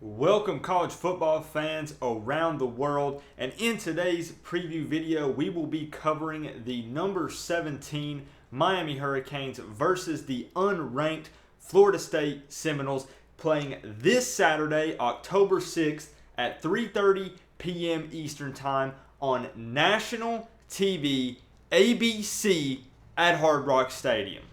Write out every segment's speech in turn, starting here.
Welcome college football fans around the world, and in today's preview video we will be covering the number 17 Miami Hurricanes versus the unranked Florida State Seminoles, playing this Saturday, October 6th at 3:30 p.m. Eastern Time on national TV, ABC at Hard Rock Stadium.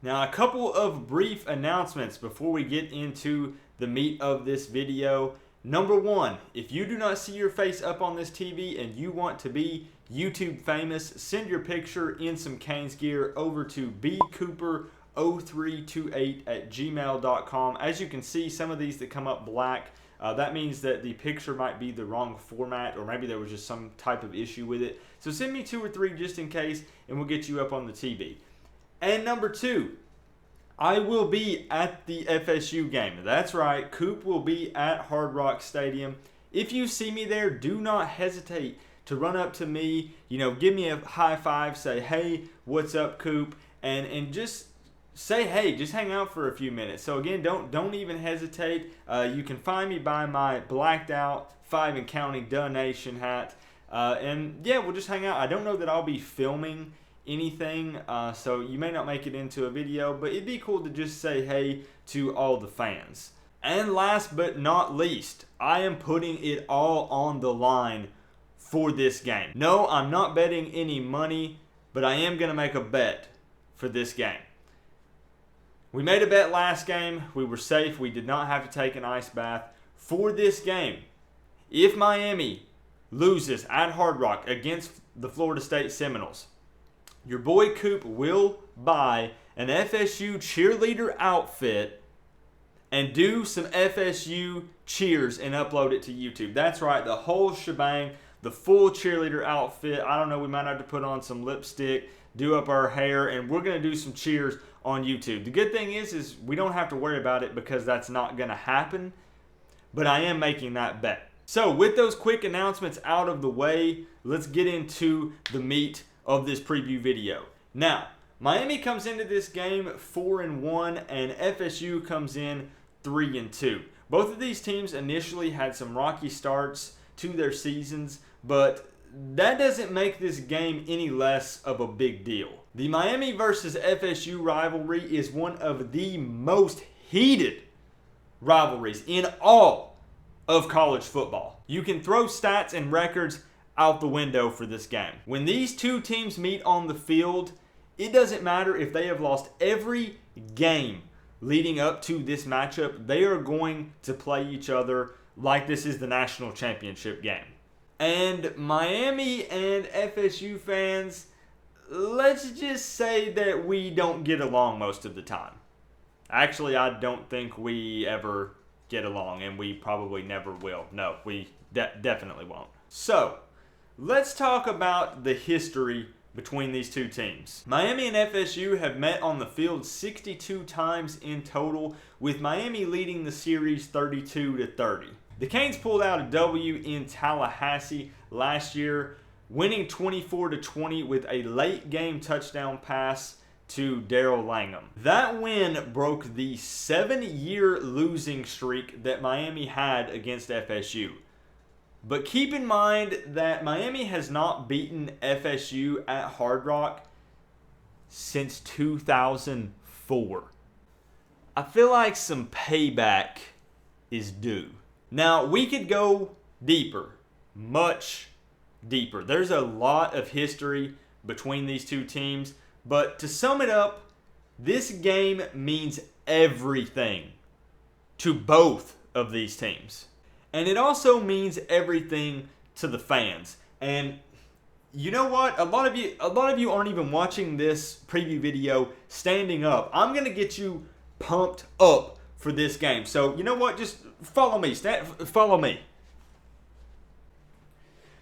Now, a couple of brief announcements before we get into the meat of this video. Number one, if you do not see your face up on this TV and you want to be YouTube famous, send your picture in some Canes gear over to bcooper0328@gmail.com. As you can see, some of these that come up black, that means that the picture might be the wrong format, or maybe there was just some type of issue with it. So send me 2 or 3 just in case, and we'll get you up on the TV. And number two, I will be at the FSU game. That's right, Coop will be at Hard Rock Stadium. If you see me there, do not hesitate to run up to me, give me a high five, say, hey, what's up, Coop? And just say, hey, just hang out for a few minutes. So again, don't even hesitate. You can find me by my blacked out 5 and counting donation hat. And yeah, we'll just hang out. I don't know that I'll be filming anything, so you may not make it into a video, but it'd be cool to just say hey to all the fans. And last but not least, I am putting it all on the line for this game. No, I'm not betting any money, but I am going to make a bet for this game. We made a bet last game. We were safe. We did not have to take an ice bath. For this game, if Miami loses at Hard Rock against the Florida State Seminoles, your boy Coop will buy an FSU cheerleader outfit and do some FSU cheers and upload it to YouTube. That's right, the whole shebang, the full cheerleader outfit. I don't know, we might have to put on some lipstick, do up our hair, and we're going to do some cheers on YouTube. The good thing is we don't have to worry about it because that's not going to happen, but I am making that bet. So with those quick announcements out of the way, let's get into the meat of this preview video. Now, Miami comes into this game 4-1 and FSU comes in 3-2. Both of these teams initially had some rocky starts to their seasons, but that doesn't make this game any less of a big deal. The Miami versus FSU rivalry is one of the most heated rivalries in all of college football. You can throw stats and records out the window for this game. When these two teams meet on the field, it doesn't matter if they have lost every game leading up to this matchup. They are going to play each other like this is the national championship game. And Miami and FSU fans, let's just say that we don't get along most of the time. Actually, I don't think we ever get along, and we probably never will. No, we definitely won't. So, let's talk about the history between these two teams. Miami and FSU have met on the field 62 times in total, with Miami leading the series 32-30. The Canes pulled out a W in Tallahassee last year, winning 24-20 with a late game touchdown pass to Daryl Langham. That win broke the 7-year losing streak that Miami had against FSU. But keep in mind that Miami has not beaten FSU at Hard Rock since 2004. I feel like some payback is due. Now, we could go deeper, much deeper. There's a lot of history between these two teams, but to sum it up, this game means everything to both of these teams. And it also means everything to the fans. And you know what? A lot of you aren't even watching this preview video standing up. I'm going to get you pumped up for this game. So, you know what? Just follow me. Follow me.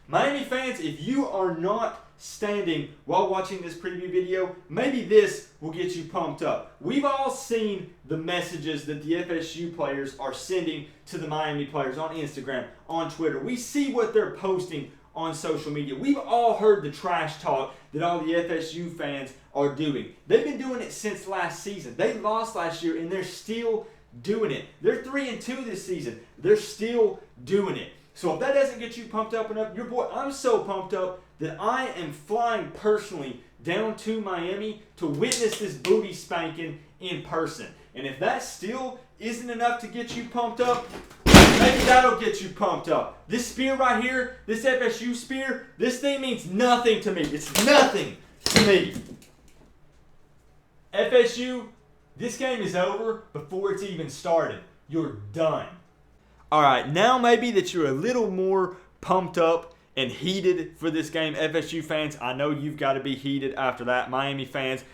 Miami fans, if you are not standing while watching this preview video, maybe this will get you pumped up. We've all seen the messages that the FSU players are sending to the Miami players on Instagram, on Twitter. We see what they're posting on social media. We've all heard the trash talk that all the FSU fans are doing. They've been doing it since last season. They lost last year and they're still doing it. They're 3-2 this season. They're still doing it. So if that doesn't get you pumped up enough, your boy, I'm so pumped up that I am flying personally down to Miami to witness this booty spanking in person. And if that still isn't enough to get you pumped up, maybe that'll get you pumped up. This spear right here, this FSU spear, this thing means nothing to me. It's nothing to me. FSU, this game is over before it's even started. You're done. All right, now maybe that you're a little more pumped up and heated for this game. FSU fans, I know you've got to be heated after that. Miami fans,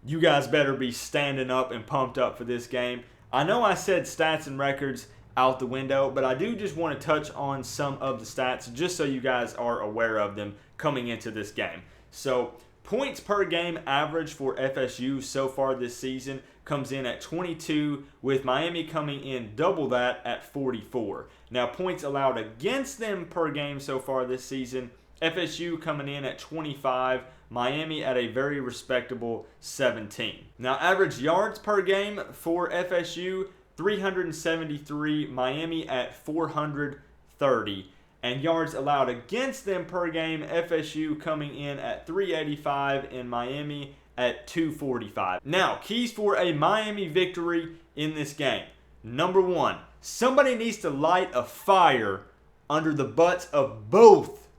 you guys better be standing up and pumped up for this game. I know I said stats and records out the window, but I do just want to touch on some of the stats just so you guys are aware of them coming into this game. So, points per game average for FSU so far this season comes in at 22, with Miami coming in double that at 44. Now, points allowed against them per game so far this season, FSU coming in at 25, Miami at a very respectable 17. Now, average yards per game for FSU, 373, Miami at 430. And yards allowed against them per game, FSU coming in at 385 and Miami at 245. Now, keys for a Miami victory in this game. Number one, somebody needs to light a fire under the butts of both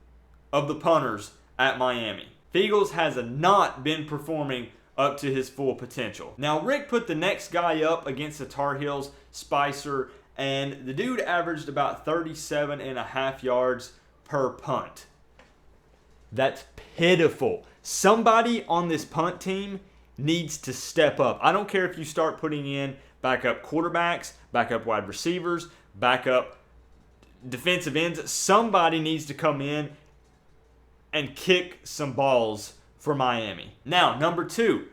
of the punters at Miami. Feagles has not been performing up to his full potential. Now, Rick put the next guy up against the Tar Heels, Spicer, and the dude averaged about 37.5 yards per punt. That's pitiful. Somebody on this punt team needs to step up. I don't care if you start putting in backup quarterbacks, backup wide receivers, backup defensive ends. Somebody needs to come in and kick some balls for Miami. Now, number two,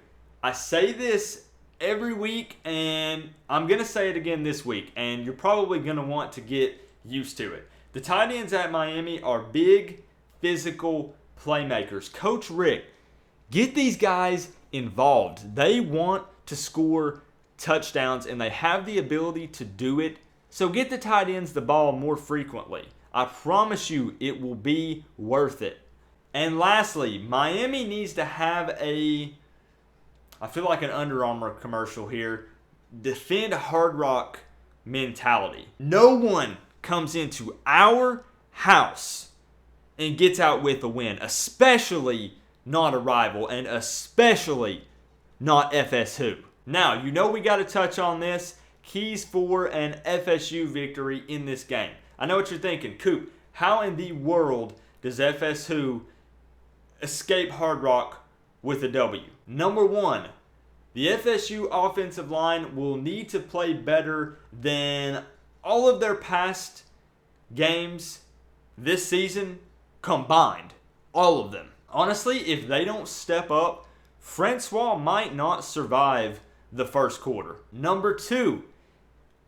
I say this every week, and I'm going to say it again this week, and you're probably going to want to get used to it. The tight ends at Miami are big, physical playmakers. Coach Rick, get these guys involved. They want to score touchdowns, and they have the ability to do it. So get the tight ends the ball more frequently. I promise you it will be worth it. And lastly, Miami needs to have I feel like an Under Armour commercial here, defend Hard Rock mentality. No one comes into our house and gets out with a win, especially not a rival, and especially not FSU. Now, you know we got to touch on this. Keys for an FSU victory in this game. I know what you're thinking. Coop, how in the world does FSU escape Hard Rock with a W? Number one, the FSU offensive line will need to play better than all of their past games this season combined. All of them. Honestly, if they don't step up, Francois might not survive the first quarter. Number two,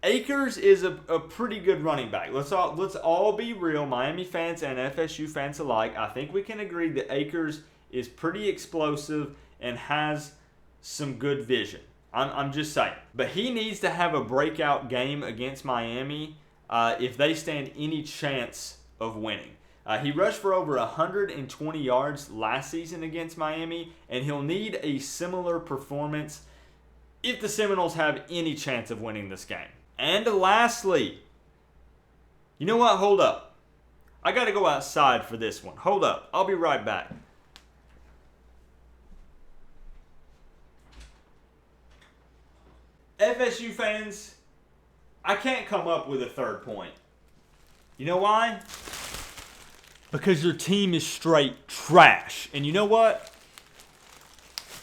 Akers is a pretty good running back. Let's all be real, Miami fans and FSU fans alike. I think we can agree that Akers is pretty explosive and has some good vision. I'm just saying. But he needs to have a breakout game against Miami if they stand any chance of winning. He rushed for over 120 yards last season against Miami, and he'll need a similar performance if the Seminoles have any chance of winning this game. And lastly, you know what? Hold up. I got to go outside for this one. Hold up. I'll be right back. FSU fans, I can't come up with a third point. You know why? Because your team is straight trash. And you know what?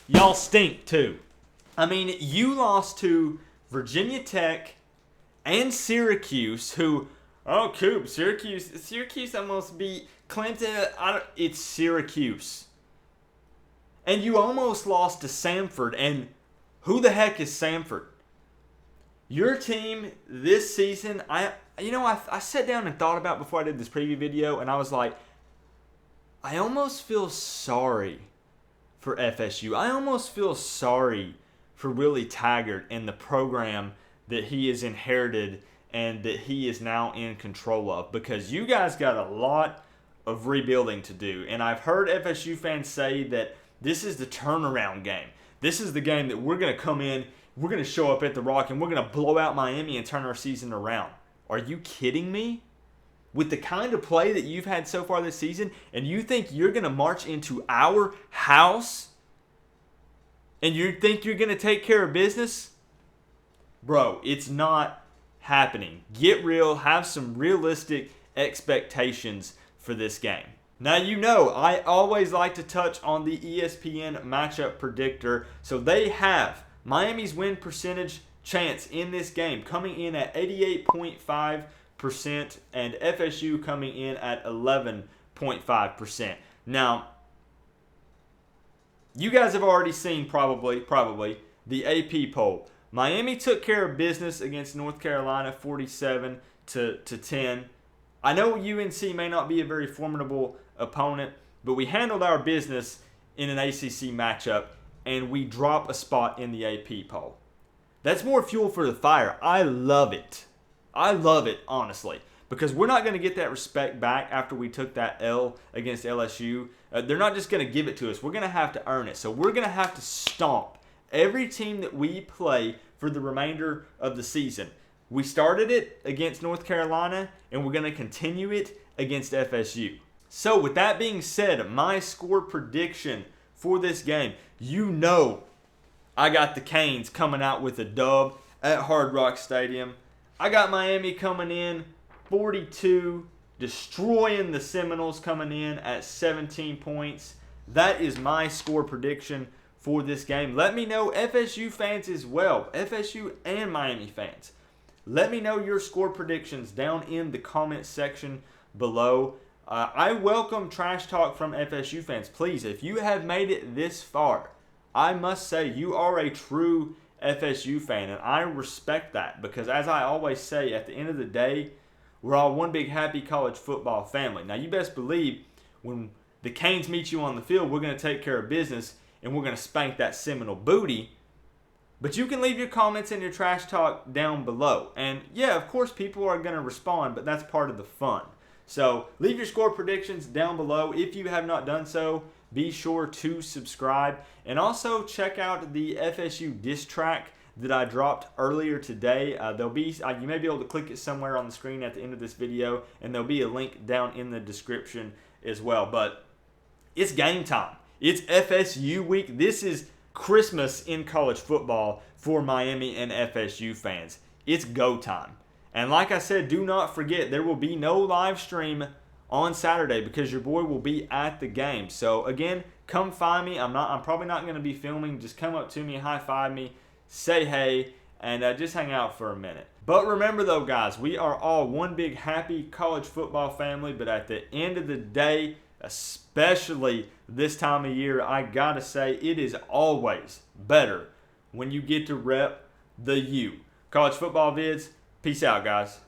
Y'all stink too. I mean, you lost to Virginia Tech, and Syracuse, who, oh, Coop, Syracuse almost beat Clemson. It's Syracuse. And you almost lost to Samford, and who the heck is Samford? Your team this season, I sat down and thought about before I did this preview video, and I was like, I almost feel sorry for FSU. I almost feel sorry for Willie Taggart and the program that he has inherited and that he is now in control of, because you guys got a lot of rebuilding to do. And I've heard FSU fans say that this is the turnaround game. This is the game that we're going to come in, we're going to show up at the Rock, and we're going to blow out Miami and turn our season around. Are you kidding me? With the kind of play that you've had so far this season, and you think you're going to march into our house and you think you're going to take care of business? Bro, it's not happening. Get real. Have some realistic expectations for this game. Now, you know, I always like to touch on the ESPN matchup predictor. So they have Miami's win percentage chance in this game coming in at 88.5%. And FSU coming in at 11.5%. Now, you guys have already seen probably the AP poll. Miami took care of business against North Carolina 47-10. I know UNC may not be a very formidable opponent, but we handled our business in an ACC matchup, and we drop a spot in the AP poll. That's more fuel for the fire. I love it. I love it, honestly, because we're not going to get that respect back after we took that L against LSU. They're not just going to give it to us. We're going to have to earn it. So we're going to have to stomp every team that we play for the remainder of the season. We started it against North Carolina, and we're going to continue it against FSU. So with that being said, my score prediction for this game, you know I got the Canes coming out with a dub at Hard Rock Stadium. I got Miami coming in 42, destroying the Seminoles, coming in at 17 points. That is my score prediction for this game. Let me know, FSU fans as well, FSU and Miami fans. Let me know your score predictions down in the comment section below. I welcome trash talk from FSU fans. Please, if you have made it this far, I must say you are a true FSU fan, and I respect that, because as I always say, at the end of the day, we're all one big happy college football family. Now, you best believe when the Canes meet you on the field, we're going to take care of business, and we're going to spank that Seminole booty. But you can leave your comments and your trash talk down below. And yeah, of course, people are going to respond, but that's part of the fun. So leave your score predictions down below. If you have not done so, be sure to subscribe. And also check out the FSU diss track that I dropped earlier today. You may be able to click it somewhere on the screen at the end of this video, and there'll be a link down in the description as well. But it's game time. It's FSU week. This is Christmas in college football for Miami and FSU fans. It's go time. And like I said, do not forget, there will be no live stream on Saturday because your boy will be at the game. So again, come find me. I'm probably not going to be filming. Just come up to me, high five me, say hey, and just hang out for a minute. But remember though, guys, we are all one big happy college football family. But at the end of the day, especially this time of year, I gotta say it is always better when you get to rep the U. College football vids, peace out, guys.